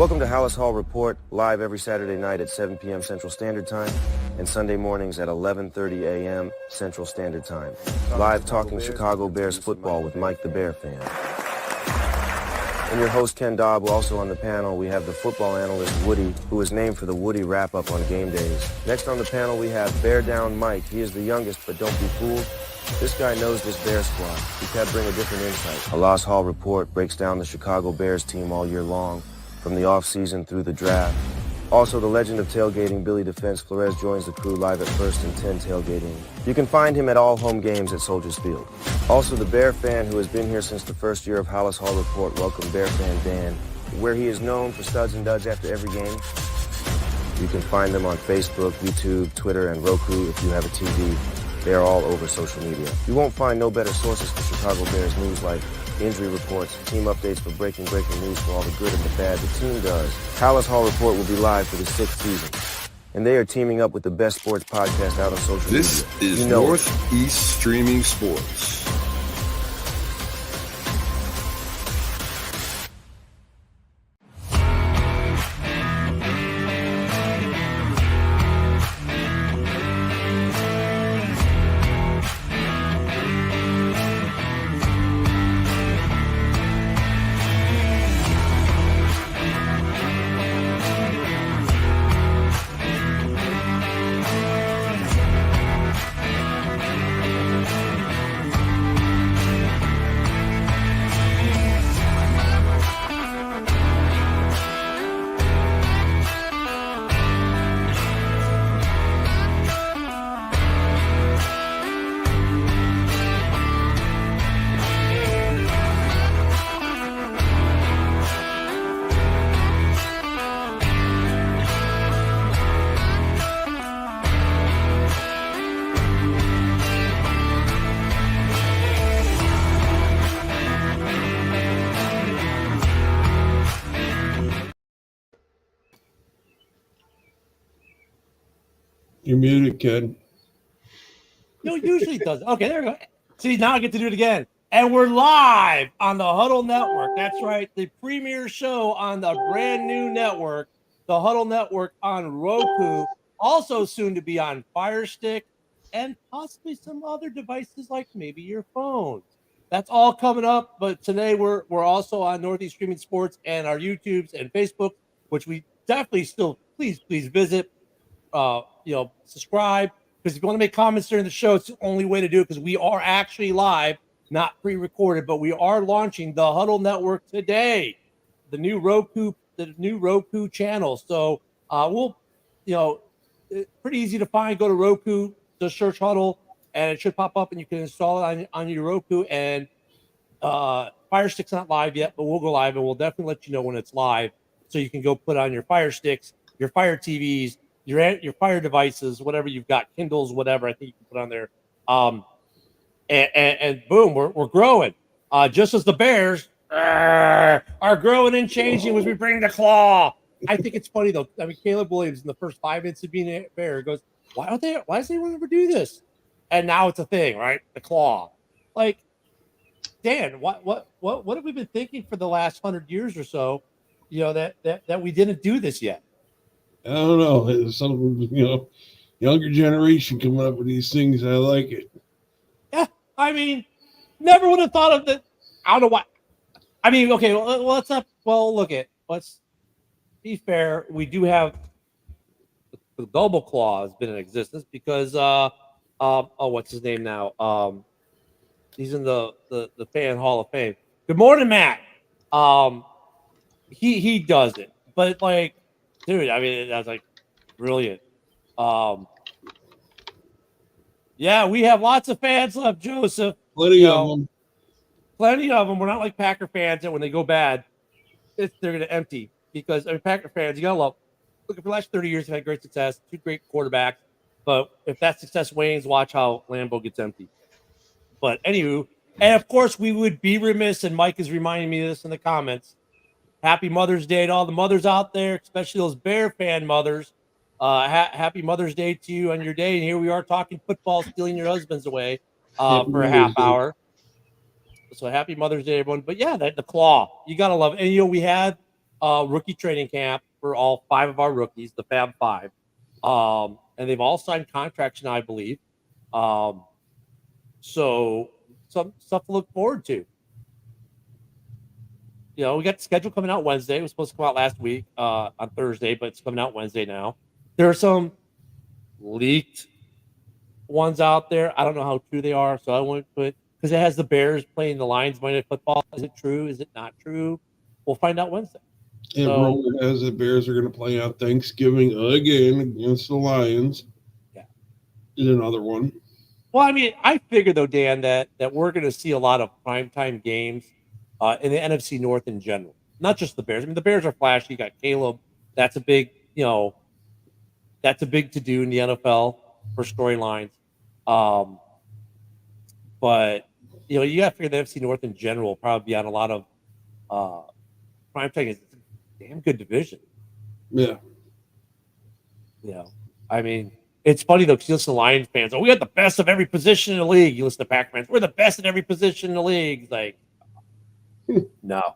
Welcome to Halas Hall Report, live every Saturday night at 7 p.m. Central Standard Time and Sunday mornings at 11:30 a.m. Central Standard Time. Live talking Chicago Bears football with Mike the Bear Fan. And your host, Ken Dobb. Also on the panel, we have the football analyst, Woody, who was named for the Woody wrap-up on game days. Next on the panel, we have Bear Down Mike. He is the youngest, but don't be fooled. This guy knows this Bear squad. He can bring a different insight. Halas Hall Report breaks down the Chicago Bears team all year long, from the offseason through the draft. Also, the legend of tailgating, Billy Defense Flores, joins the crew live at 1st and 10 tailgating. You can find him at all home games at Soldiers Field. Also, the Bear Fan, who has been here since the first year of Halas Hall Report, welcome Bear Fan Dan, where he is known for studs and duds after every game. You can find them on Facebook, YouTube, Twitter, and Roku if you have a TV. They are all over social media. You won't find no better sources for Chicago Bears news like injury reports, team updates for breaking news for all the good and the bad the team does. Halas Hall Report will be live for the 6th season. And they are teaming up with the best sports podcast out on social media. This is Northeast Streaming Sports. You're muted, kid. No, usually it does. Okay, there we go. See, now I get to do it again. And we're live on the Huddle Network. That's right, the premier show on the brand new network, the Huddle Network on Roku, also soon to be on Fire Stick, and possibly some other devices like maybe your phone. That's all coming up. But today we're also on Northeast Streaming Sports and our YouTubes and Facebook, which we definitely still please visit. Subscribe, because if you want to make comments during the show, it's the only way to do it, because we are actually live, not pre-recorded, but we are launching the Huddle Network today, the new Roku channel. So it's pretty easy to find. Go to Roku, just search Huddle, and it should pop up, and you can install it on your Roku. And Fire Stick's not live yet, but we'll go live, and we'll definitely let you know when it's live, so you can go put on your Fire Sticks, your Fire TVs, your Fire devices, whatever you've got, Kindles, whatever. I think you can put on there. And boom, we're growing. Just as the Bears are growing and changing as we bring the claw. I think it's funny though. I mean, Caleb Williams in the first 5 minutes of being a Bear goes, why does anyone ever do this? And now it's a thing, right? The claw. Like, Dan, what have we been thinking for the last 100 years or so? That we didn't do this yet. I don't know. It's some, younger generation coming up with these things. I like it. Yeah, I mean, never would have thought of that. I don't know why. I mean, okay, well, let's be fair. We do have the double claw has been in existence because what's his name now? He's in the Fan Hall of Fame. Good morning, Matt. He does it, but like, dude, I mean, that's like brilliant. Yeah, we have lots of fans left, Joseph. Plenty of them. Plenty of them. We're not like Packer fans that when they go bad, they're going to empty. Because Packer fans, you got to love. Look, for the last 30 years, they've had great success, 2 great quarterbacks. But if that success wanes, watch how Lambeau gets empty. But anywho, and of course, we would be remiss, and Mike is reminding me of this in the comments. Happy Mother's Day to all the mothers out there, especially those Bear fan mothers. Happy Mother's Day to you on your day. And here we are talking football, stealing your husbands away for a half hour. So happy Mother's Day, everyone. But yeah, the claw, you got to love it. And, we had rookie training camp for all 5 of our rookies, the Fab Five. And they've all signed contracts now, I believe. So some stuff to look forward to. You know, we got the schedule coming out Wednesday. It was supposed to come out last week on Thursday, but it's coming out Wednesday now. There are some leaked ones out there. I don't know how true they are, so I won't put, because it has the Bears playing the Lions Monday Night Football. Is it true? Is it not true? We'll find out Wednesday. And rumor has the Bears are going to play on Thanksgiving again against the Lions. Yeah. Is another one. Well, I mean, I figure though, Dan, that we're going to see a lot of primetime games in the NFC North in general, not just the Bears. I mean, the Bears are flashy. You got Caleb. That's a big, that's a big to do in the NFL for storylines. But you got to figure the NFC North in general will probably be on a lot of primetime games. It's a damn good division. Yeah. I mean, it's funny though, because you listen to Lions fans. Oh, we got the best of every position in the league. You listen to Packer fans. We're the best in every position in the league. It's like, no.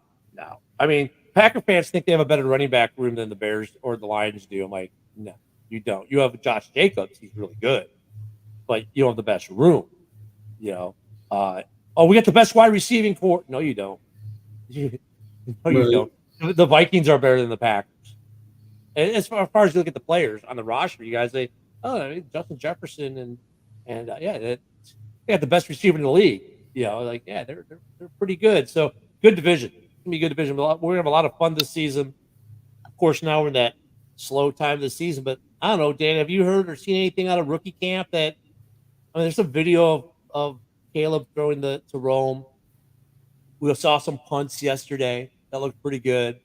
I mean, Packer fans think they have a better running back room than the Bears or the Lions do. I'm like, no, you don't. You have Josh Jacobs. He's really good, but you don't have the best room. We got the best wide receiving core. No, you don't. You don't. The Vikings are better than the Packers. And as far as you look at the players on the roster, you guys say, Justin Jefferson and they got the best receiver in the league. They're pretty good. So good division. It's gonna be a good division. We're gonna have a lot of fun this season. Of course, now we're in that slow time of the season. But I don't know, Dan, have you heard or seen anything out of rookie camp there's a video of Caleb throwing to Rome. We saw some punts yesterday that looked pretty good.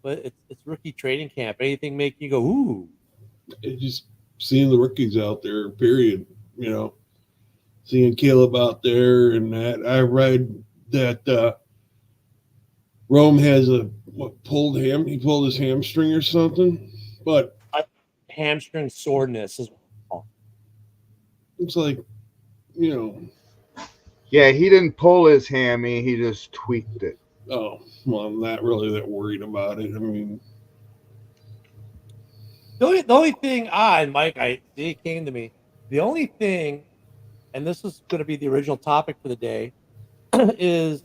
But it's rookie training camp. Anything make you go, ooh? It's just seeing the rookies out there, period. Seeing Caleb out there and that. I read that Rome has he pulled his hamstring or something. But hamstring soreness is it's like, Yeah, he didn't pull his hammy, he just tweaked it. Oh, well, I'm not really that worried about it. I mean, the only thing, and Mike, it came to me. The only thing, and this is going to be the original topic for the day, is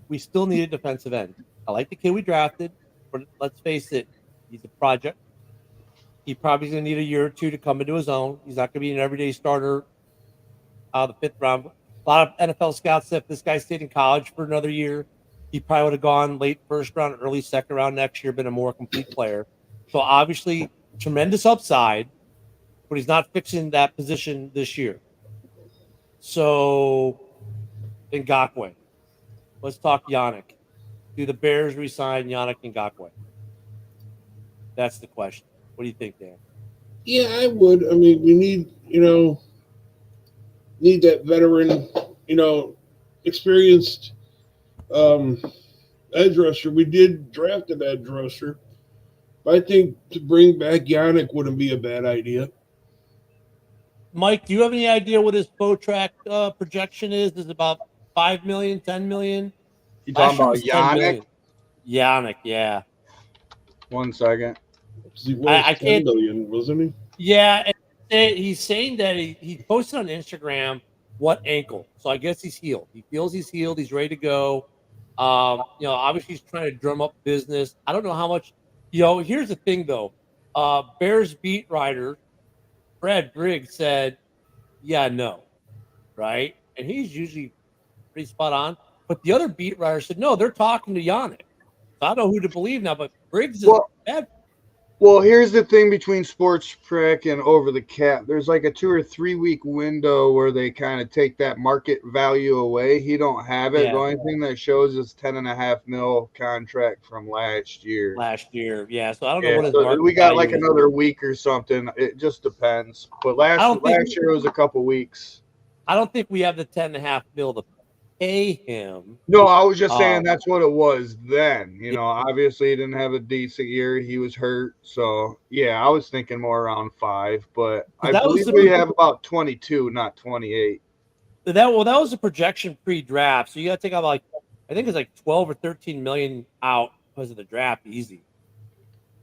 we still need a defensive end. I like the kid we drafted, but let's face it, he's a project. He probably going to need a year or two to come into his own. He's not going to be an everyday starter out of the 5th round. A lot of NFL scouts said if this guy stayed in college for another year, he probably would have gone late 1st round, early 2nd round next year, been a more complete player. So obviously, tremendous upside, but he's not fixing that position this year. So, Ngakoue. Let's talk Yannick. Do the Bears re-sign Yannick Ngakoue? That's the question. What do you think, Dan? Yeah, I would. I mean, we need, need that veteran, experienced edge rusher. We did draft an edge rusher. But I think to bring back Yannick wouldn't be a bad idea. Mike, do you have any idea what his Botrack projection is? Is it about 5 million, 10 million? You talking about Yannick? Yannick, yeah. 1 second. He was 10 million, wasn't he? Yeah, and he's saying that he posted on Instagram what ankle. So I guess he's healed. He feels he's healed. He's ready to go. Obviously he's trying to drum up business. I don't know how much. Here's the thing though. Bears beat writer Fred Briggs said, "Yeah, no," right? And he's usually pretty spot on. But the other beat writer said, "No, they're talking to Yannick." So I don't know who to believe now, but Briggs is bad. Well, here's the thing between Sports Prick and Over the Cap. There's like a 2 or 3 week window where they kind of take that market value away. He don't have it. Yeah. The only thing that shows is $10.5 million contract from last year. Yeah. So I don't know what his market we got like another week or something. It just depends. But last year it was a couple weeks. I don't think we have the $10.5 million to pay him. No, I was just saying that's what it was then. Obviously he didn't have a decent year. He was hurt. So, yeah, I was thinking more around 5. But I believe we have about 22, not 28. That was a projection pre-draft. So you got to take out I think it's like 12 or 13 million out because of the draft easy.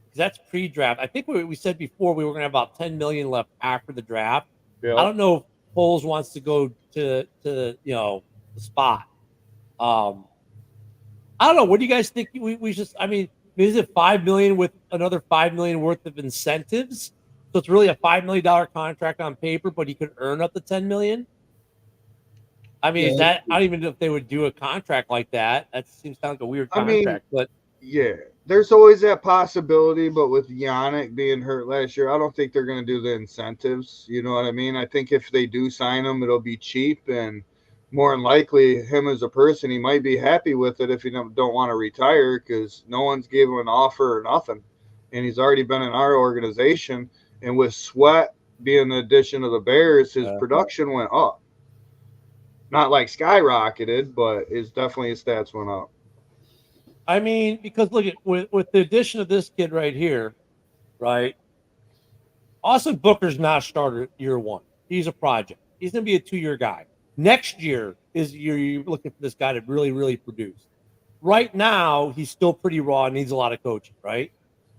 Because that's pre-draft. I think we said before we were going to have about $10 million left after the draft. Yeah. I don't know if Foles wants to go to the spot. I don't know. What do you guys think? We just. I mean, is it $5 million with another $5 million worth of incentives? So it's really a $5 million contract on paper, but he could earn up to $10 million. I mean, is that? I don't even know if they would do a contract like that. That seems kind of like a weird contract, but yeah, there's always that possibility. But with Yannick being hurt last year, I don't think they're going to do the incentives. You know what I mean? I think if they do sign him, it'll be cheap, and more than likely, him as a person, he might be happy with it if he don't want to retire because no one's gave him an offer or nothing, and he's already been in our organization. And with Sweat being the addition of the Bears, his production went up. Not like skyrocketed, but his stats went up. I mean, because look at with the addition of this kid right here, right? Austin Booker's not a starter year one. He's a project. He's going to be a 2-year guy. Next year is you're looking for this guy to really, really produce. Right now, he's still pretty raw and needs a lot of coaching, right?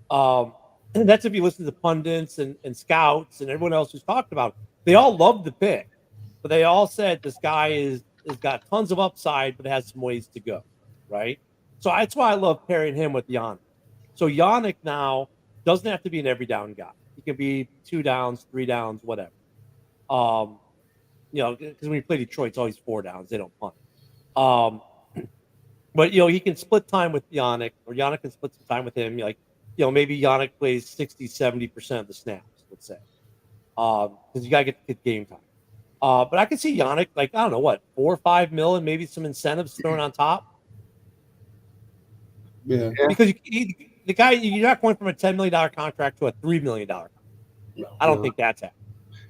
And that's if you listen to pundits and scouts and everyone else who's talked about it. They all love the pick, but they all said this guy is got tons of upside, but has some ways to go, right? So that's why I love pairing him with Yannick. So Yannick now doesn't have to be an every down guy. He can be 2 downs, 3 downs, whatever. Because when you play Detroit, it's always 4 downs. They don't punt. But he can split time with Yannick, or Yannick can split some time with him. Maybe Yannick plays 60-70% of the snaps, let's say, because you gotta get the game time. But I can see Yannick, I don't know what, 4 or 5 mil, and maybe some incentives thrown on top. Yeah. Because the guy, you're not going from a $10 million contract to a $3 million contract. I don't think that's happening.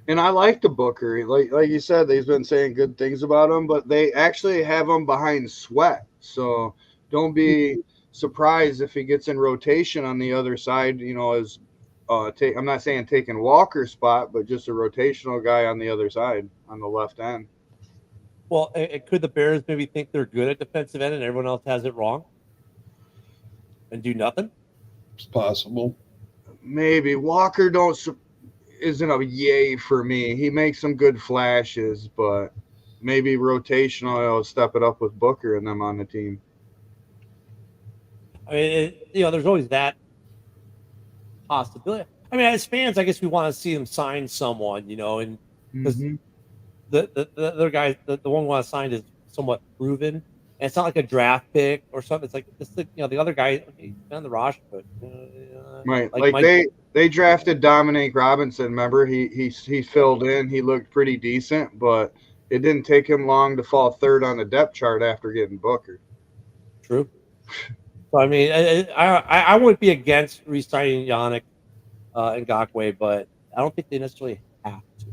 And I like the Booker. Like you said, they've been saying good things about him, but they actually have him behind Sweat. So don't be surprised if he gets in rotation on the other side, as I'm not saying taking Walker's spot, but just a rotational guy on the other side, on the left end. Well, could the Bears maybe think they're good at defensive end and everyone else has it wrong and do nothing? It's possible. Maybe. Walker isn't a yay for me. He makes some good flashes, but maybe rotational, he'll step it up with Booker and them on the team. I mean, there's always that possibility. I mean, as fans, I guess we want to see them sign someone, and because the other guy, the one we want to sign is somewhat proven. And it's not like a draft pick or something. It's like the other guy, he's on the roster, but right. Like they drafted Dominique Robinson. Remember, he filled in. He looked pretty decent, but it didn't take him long to fall third on the depth chart after getting Booker. True. So I mean, I wouldn't be against re-signing Yannick and Ngakoue, but I don't think they necessarily have to.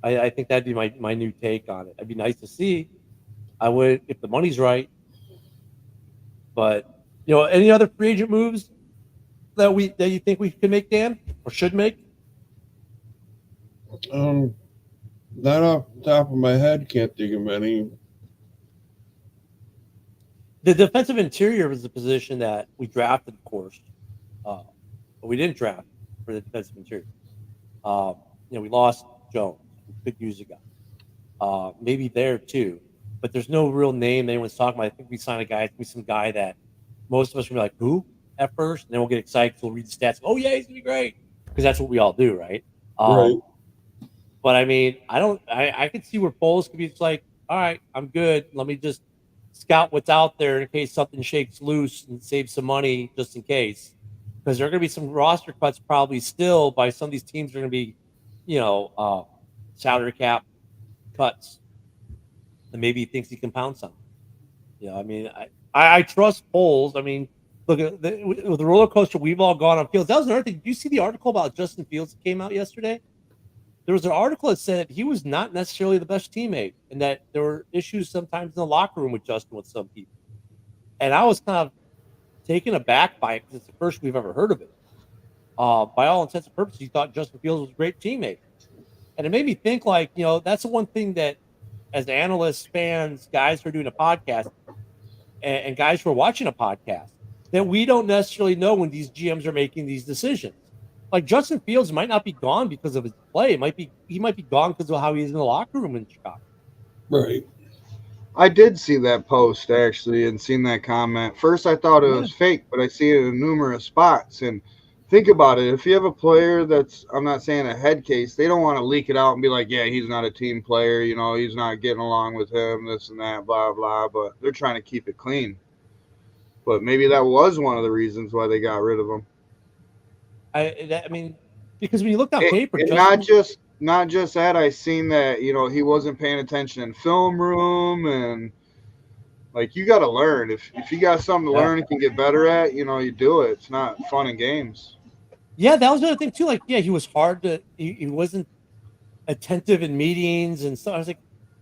I think that'd be my new take on it. It'd be nice to see. I would if the money's right. But any other free agent moves that you think we can make, Dan, or should make? Not off the top of my head, can't think of any. The defensive interior was the position that we drafted, of course, but we didn't draft for the defensive interior. We lost Jones. We could use a guy. Maybe there too, but there's no real name anyone's talking about. I think we signed a guy, some guy that most of us will be like, who at first, and then we'll get excited. We'll read the stats. Oh yeah, he's gonna be great because that's what we all do, right? Right. But I mean, I could see where Foles could be just like, all right, I'm good. Let me just scout what's out there in case something shakes loose and save some money just in case. Because there are going to be some roster cuts probably still by some of these teams are going to be, salary cap cuts. And maybe he thinks he can pound something. I mean, I trust Foles. I mean, look at the roller coaster we've all gone on Fields. That was another thing. Did you see the article about Justin Fields that came out yesterday? There was an article that said he was not necessarily the best teammate and that there were issues sometimes in the locker room with Justin with some people. And I was kind of taken aback by it because it's the first we've ever heard of it. By all intents and purposes, he thought Justin Fields was a great teammate. And it made me think that's the one thing that as analysts, fans, guys who are doing a podcast, and guys who are watching a podcast that we don't necessarily know when these GMs are making these decisions. Like Justin Fields might not be gone because of his play. He might be gone because of how he's in the locker room in Chicago. Right. I did see that post actually and seen that comment. First, I thought it was fake, but I see it in numerous spots. And think about it. If you have a player that's, I'm not saying a head case, they don't want to leak it out and be like, yeah, he's not a team player. You know, he's not getting along with him, this and that, blah, blah. But they're trying to keep it clean. But maybe that was one of the reasons why they got rid of him. I mean, because when you look on paper, not just that, I seen that, you know, he wasn't paying attention in film room, and like, you got to learn. If you got something to learn and can get better at, you know, you do it. It's not fun and games. Yeah, that was the other thing too. Like, yeah, he was hard to. He wasn't attentive in meetings and stuff. I was like,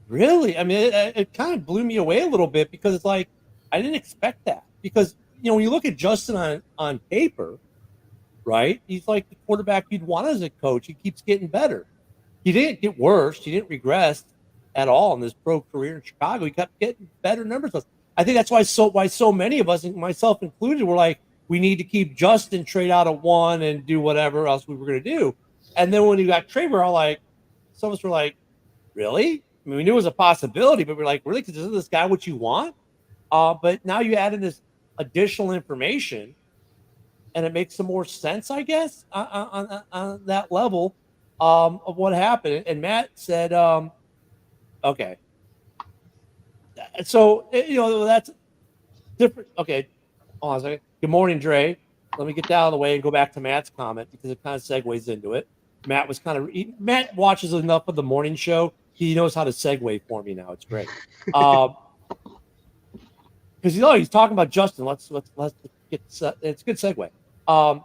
really? I mean, it kind of blew me away a little bit because it's like I didn't expect that. Because you know, when you look at Justin on paper, right? He's like the quarterback you'd want as a coach. He keeps getting better. He didn't get worse. He didn't regress at all in his pro career in Chicago. He kept getting better numbers. I think that's why so many of us, myself included, were like, we need to keep Justin trade out of one and do whatever else we were going to do. And then when he got traded, we're all like, some of us were like, really? I mean, we knew it was a possibility, but we're like, really? Because isn't this guy what you want? But now you add in this additional information, and it makes some more sense, I guess, on that level of what happened. And Matt said, okay. So, you know, that's different. Okay. Hold on a second. Good morning, Dre. Let me get that out of the way and go back to Matt's comment because it kind of segues into it. Matt watches enough of the morning show. He knows how to segue for me now. It's great. Because he's talking about Justin. Let's get it's a good segue. I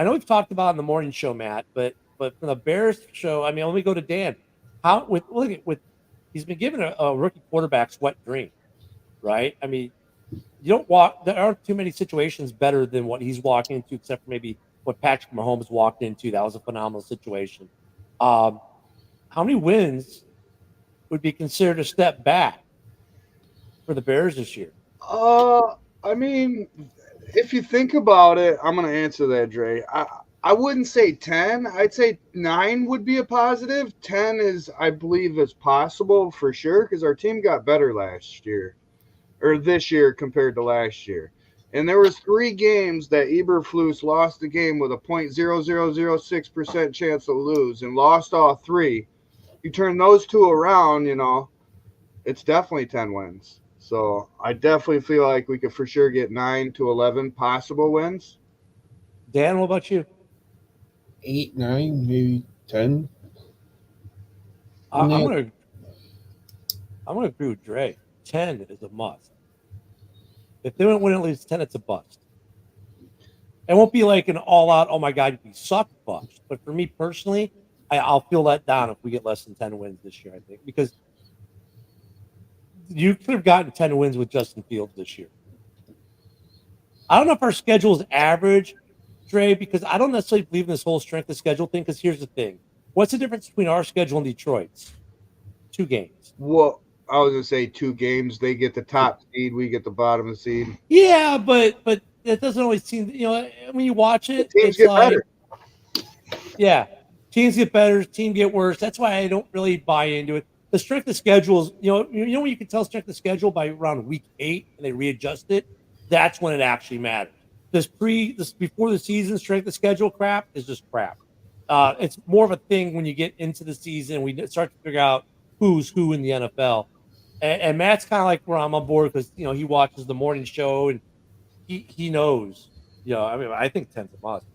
know we've talked about in the morning show, Matt, but from the Bears show, I mean, let me go to Dan. He's been given a rookie quarterback's wet dream, right? I mean, there aren't too many situations better than what he's walking into, except for maybe what Patrick Mahomes walked into. That was a phenomenal situation. How many wins would be considered a step back for the Bears this year? I mean, if you think about it, I'm going to answer that, Dre. I wouldn't say 10. I'd say 9 would be a positive. 10 is, I believe, is possible for sure because our team got better last year or this year compared to last year. And there was 3 games that Eberflus lost the game with a .0006% chance to lose and lost all 3. You turn those 2 around, you know, it's definitely 10 wins. So I definitely feel like we could for sure get 9 to 11 possible wins. Dan, what about you? 8, 9, maybe 10. I'm gonna agree with Dre. 10 is a must. If they don't win at least 10, it's a bust. It won't be like an all-out, oh my God, you suck bust. But for me personally, I'll feel let down if we get less than 10 wins this year, I think, because you could have gotten 10 wins with Justin Fields this year. I don't know if our schedule is average, Dre, because I don't necessarily believe in this whole strength of schedule thing, because here's the thing. What's the difference between our schedule and Detroit's? 2 games. Well, I was going to say 2 games. They get the top seed. We get the bottom of the seed. Yeah, but it doesn't always seem, you know, when you watch it, teams get better. Yeah, teams get better, teams get worse. That's why I don't really buy into it. The strength of schedules, you know when you can tell strength of schedule by around week 8 and they readjust it. That's when it actually matters. This before the season strength of schedule crap is just crap. It's more of a thing when you get into the season. We start to figure out who's who in the NFL. And Matt's kind of like where I'm on board because you know he watches the morning show and he knows. You know, I mean, I think 10's a must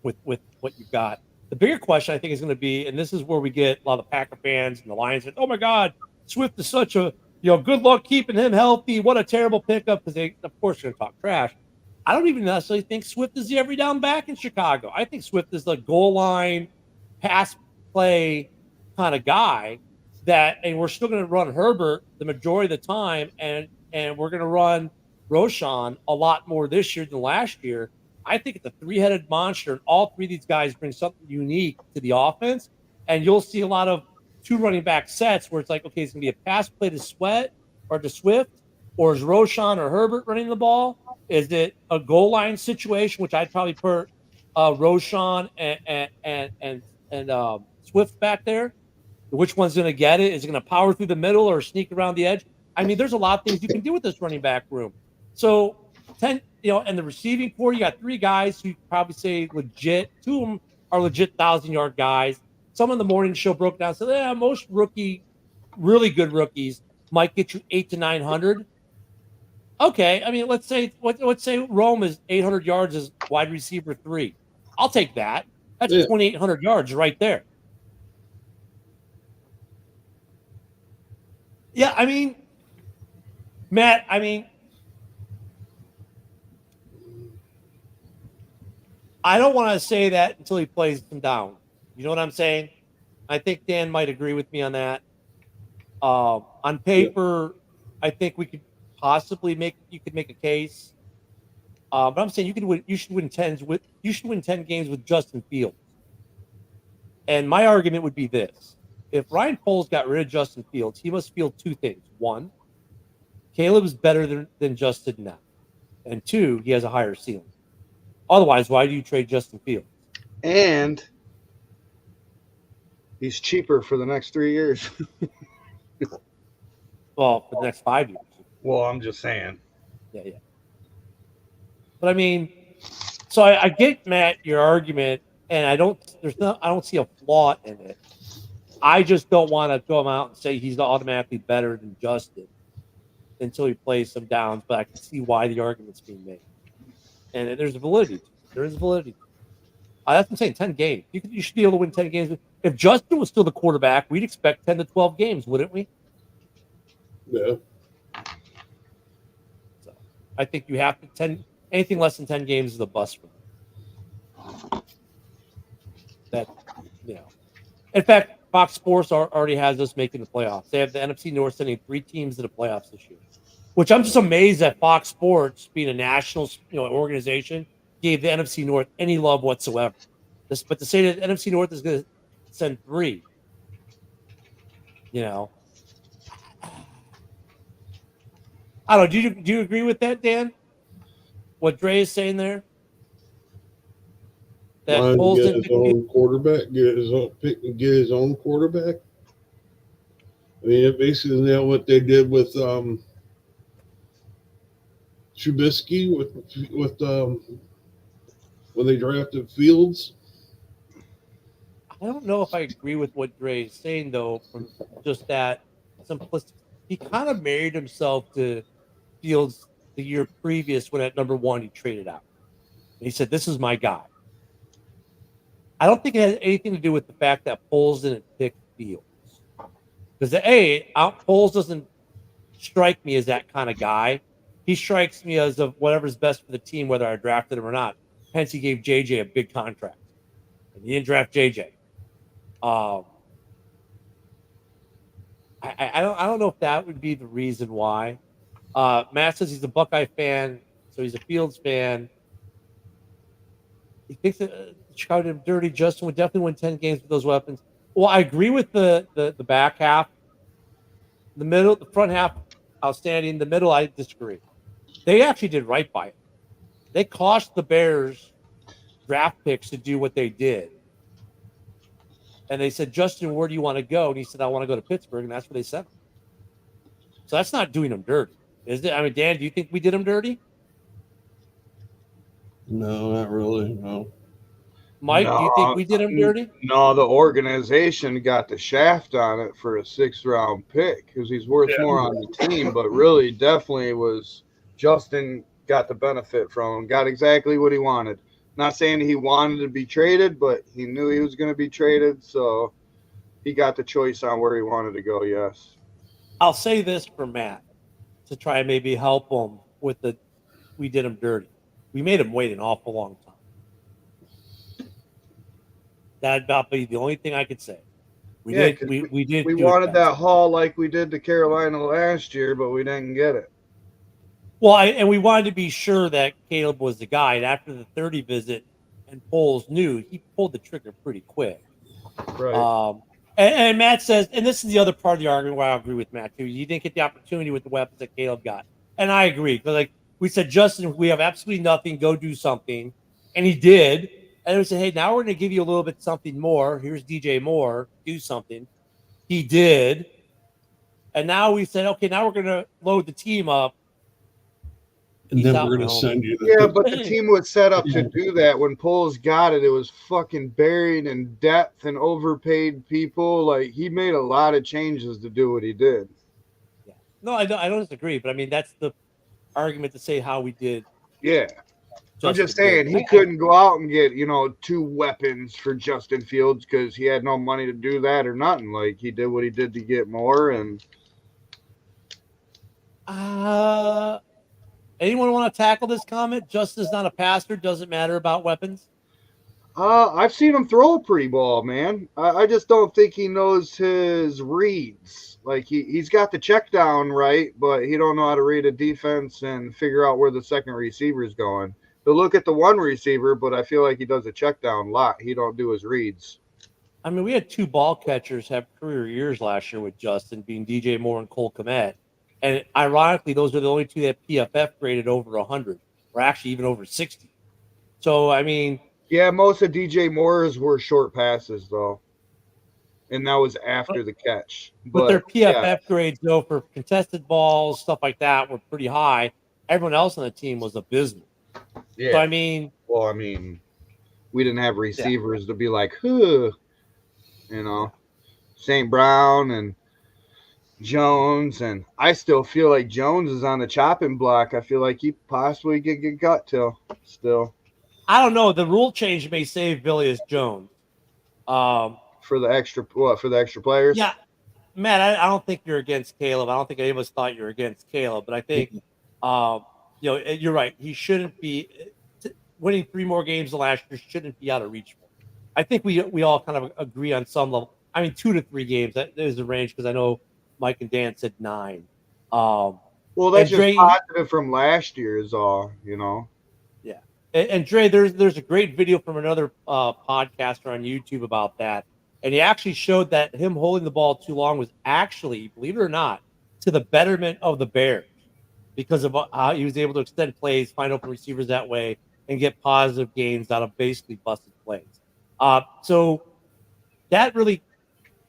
with what you got. The bigger question I think is going to be, and this is where we get a lot of Packer fans and the Lions. Oh my God, Swift is such a good luck keeping him healthy. What a terrible pickup because they of course are going to talk trash. I don't even necessarily think Swift is the every down back in Chicago. I think Swift is the goal line, pass play kind of guy and we're still going to run Herbert the majority of the time, and we're going to run Roshan a lot more this year than last year. I think it's a 3-headed monster, and all 3 of these guys bring something unique to the offense, and you'll see a lot of 2 running back sets where it's like, okay, it's going to be a pass play to Sweat or to Swift, Or is Roshan or Herbert running the ball? Is it a goal line situation, which I'd probably put Roshan and Swift back there? Which one's going to get it? Is it going to power through the middle or sneak around the edge? I mean, there's a lot of things you can do with this running back room. So 10, and the receiving core, you got 3 guys who probably say legit. 2 of them are legit 1,000-yard guys. Some in the morning show broke down, said, yeah, most really good rookies might get you 800 to 900. Okay, I mean, let's say Rome is 800 yards as wide receiver 3. I'll take that. That's 2,800 yards right there. Yeah, I mean, Matt, I don't want to say that until he plays them down. You know what I'm saying? I think Dan might agree with me on that. On paper, I think we could possibly make a case. But I'm saying you should win 10 games with Justin Fields. And my argument would be this. If Ryan Poles got rid of Justin Fields, he must feel 2 things. 1, Caleb is better than Justin now. And 2, he has a higher ceiling. Otherwise, why do you trade Justin Fields? And he's cheaper for the next 3 years. Well, for the next 5 years. Well, I'm just saying. Yeah. But I mean, so I get, Matt, your argument, and I don't see a flaw in it. I just don't want to come out and say he's automatically better than Justin until he plays some downs, but I can see why the argument's being made. And there's validity. There is validity. That's what I'm saying, 10 games. You should be able to win 10 games. If Justin was still the quarterback, we'd expect 10 to 12 games, wouldn't we? Yeah. So I think you have to anything less than 10 games is a bust for them. That, In fact, Fox Sports already has us making the playoffs. They have the NFC North sending 3 teams to the playoffs this year, which I'm just amazed that Fox Sports, being a national organization, gave the NFC North any love whatsoever. But to say that the NFC North is going to send 3, I don't know. Do you agree with that, Dan? What Dre is saying there? That Poles get his own quarterback, get his own pick, and get his own quarterback. I mean, it basically is what they did with Trubisky with when they drafted Fields. I don't know if I agree with what Dre is saying, though, from just that simplistic. He kind of married himself to Fields the year previous when at number 1 he traded out. And he said, this is my guy. I don't think it has anything to do with the fact that Poles didn't pick Fields. Because, Poles doesn't strike me as that kind of guy. He strikes me as of whatever's best for the team, whether I drafted him or not. Hence, he gave JJ a big contract. And he didn't draft JJ. I don't know if that would be the reason why. Matt says he's a Buckeye fan, so he's a Fields fan. He thinks that Chicago did him dirty. Justin would definitely win 10 games with those weapons. Well, I agree with the back half. The front half, outstanding. The middle, I disagree. They actually did right by it. They cost the Bears draft picks to do what they did. And they said, Justin, where do you want to go? And he said, I want to go to Pittsburgh. And that's where they sent him. So that's not doing him dirty, is it? I mean, Dan, do you think we did him dirty? No, not really. No. Mike, do you think we did him dirty? No, the organization got the shaft on it for a 6th-round pick because he's worth more on the team. But really, definitely was Justin got the benefit from him, got exactly what he wanted. Not saying he wanted to be traded, but he knew he was going to be traded, so he got the choice on where he wanted to go, yes. I'll say this for Matt to try and maybe help him with we did him dirty. We made him wait an awful long time. That'd about be the only thing I could say. We wanted that haul like we did to Carolina last year, but we didn't get it. Well, and we wanted to be sure that Caleb was the guy. And after the 30 visit and Poles knew, he pulled the trigger pretty quick. Right. And Matt says, and this is the other part of the argument where I agree with Matt too. You didn't get the opportunity with the weapons that Caleb got. And I agree. Because like we said, Justin, we have absolutely nothing. Go do something. And he did. And we said, hey, now we're going to give you a little bit something more. Here's DJ Moore. Do something. He did. And now we said, okay, now we're going to load the team up. And then we're going to send you the but the team was set up to do that. When Poles got it, it was fucking buried in depth and overpaid people. Like, he made a lot of changes to do what he did. Yeah. No, I don't disagree. But, I mean, that's the argument to say how we did. Yeah. I'm just saying, he couldn't go out and get, 2 weapons for Justin Fields because he had no money to do that or nothing. Like, he did what he did to get more. And anyone want to tackle this comment? Justin's not a passer. Doesn't matter about weapons. I've seen him throw a pretty ball, man. I just don't think he knows his reads. Like, he's got the check down right, but he don't know how to read a defense and figure out where the second receiver is going. He'll look at the one receiver, but I feel like he does a check down a lot. He don't do his reads. I mean, we had 2 ball catchers have career years last year with Justin, being DJ Moore and Cole Kmet. And ironically, those are the only 2 that PFF graded over 100, or actually even over 60. So, I mean... Yeah, most of DJ Moore's were short passes, though. And that was after the catch. But their PFF grades, though, for contested balls, stuff like that, were pretty high. Everyone else on the team was abysmal. Yeah. So, I mean... Well, I mean, we didn't have receivers to be like, huh. St. Brown and Jones, and I still feel like Jones is on the chopping block. I feel like he possibly could get cut till still. I don't know. The rule change may save Villius Jones. For the extra players? Yeah. Matt, I don't think you're against Caleb. I don't think any of us thought you were against Caleb, but I think you're right. He shouldn't be winning 3 more games than last year, shouldn't be out of reach for him. I think we all kind of agree on some level. I mean, 2 to 3 games. That is the range, because I know Mike and Dan said 9. Well, that's just positive from last year is all, Yeah. And Dre, there's a great video from another podcaster on YouTube about that. And he actually showed that him holding the ball too long was actually, believe it or not, to the betterment of the Bears, because of how he was able to extend plays, find open receivers that way, and get positive gains out of basically busted plays. So that really,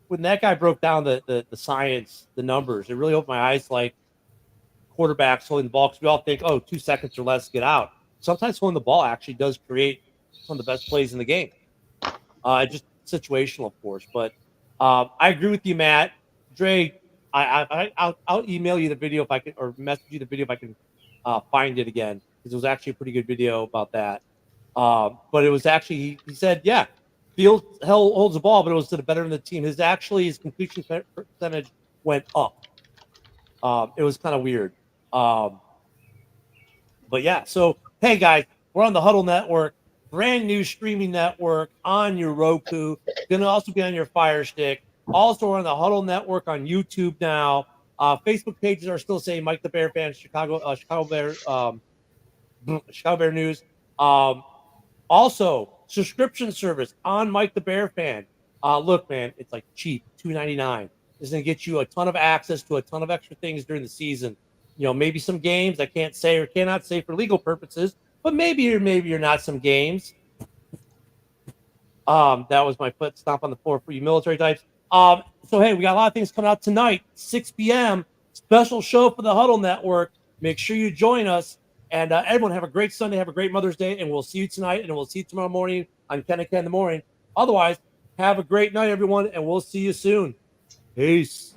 when that guy broke down the science, the numbers, it really opened my eyes. Like, quarterbacks holding the ball, because we all think, 2 seconds or less, get out. Sometimes holding the ball actually does create some of the best plays in the game. Just situational, of course. But I agree with you, Matt. Dre, I'll email you the video if I can, or message you the video if I can find it again, because it was actually a pretty good video about that. But it was actually, he said, yeah, Fields holds the ball, but it was to the better of the team. His completion percentage went up. It was kind of weird. But yeah, so hey guys, we're on the Huddle Network, brand new streaming network on your Roku. Gonna also be on your Fire Stick. Also, we're on the Huddle Network on YouTube now. Facebook pages are still saying Mike the Bear Fan, Chicago Bear News. Also, subscription service on Mike the Bear Fan. Look, man, it's like cheap, $2.99. It's going to get you a ton of access to a ton of extra things during the season. Maybe some games I can't say or cannot say for legal purposes, but maybe you're not some games. That was my foot stomp on the floor for you military types. So, hey, we got a lot of things coming out tonight, 6 p.m., special show for the Huddle Network. Make sure you join us. And everyone have a great Sunday, have a great Mother's Day, and we'll see you tonight, and we'll see you tomorrow morning on Ken and Ken in the morning. Otherwise, have a great night, everyone, and we'll see you soon. Peace.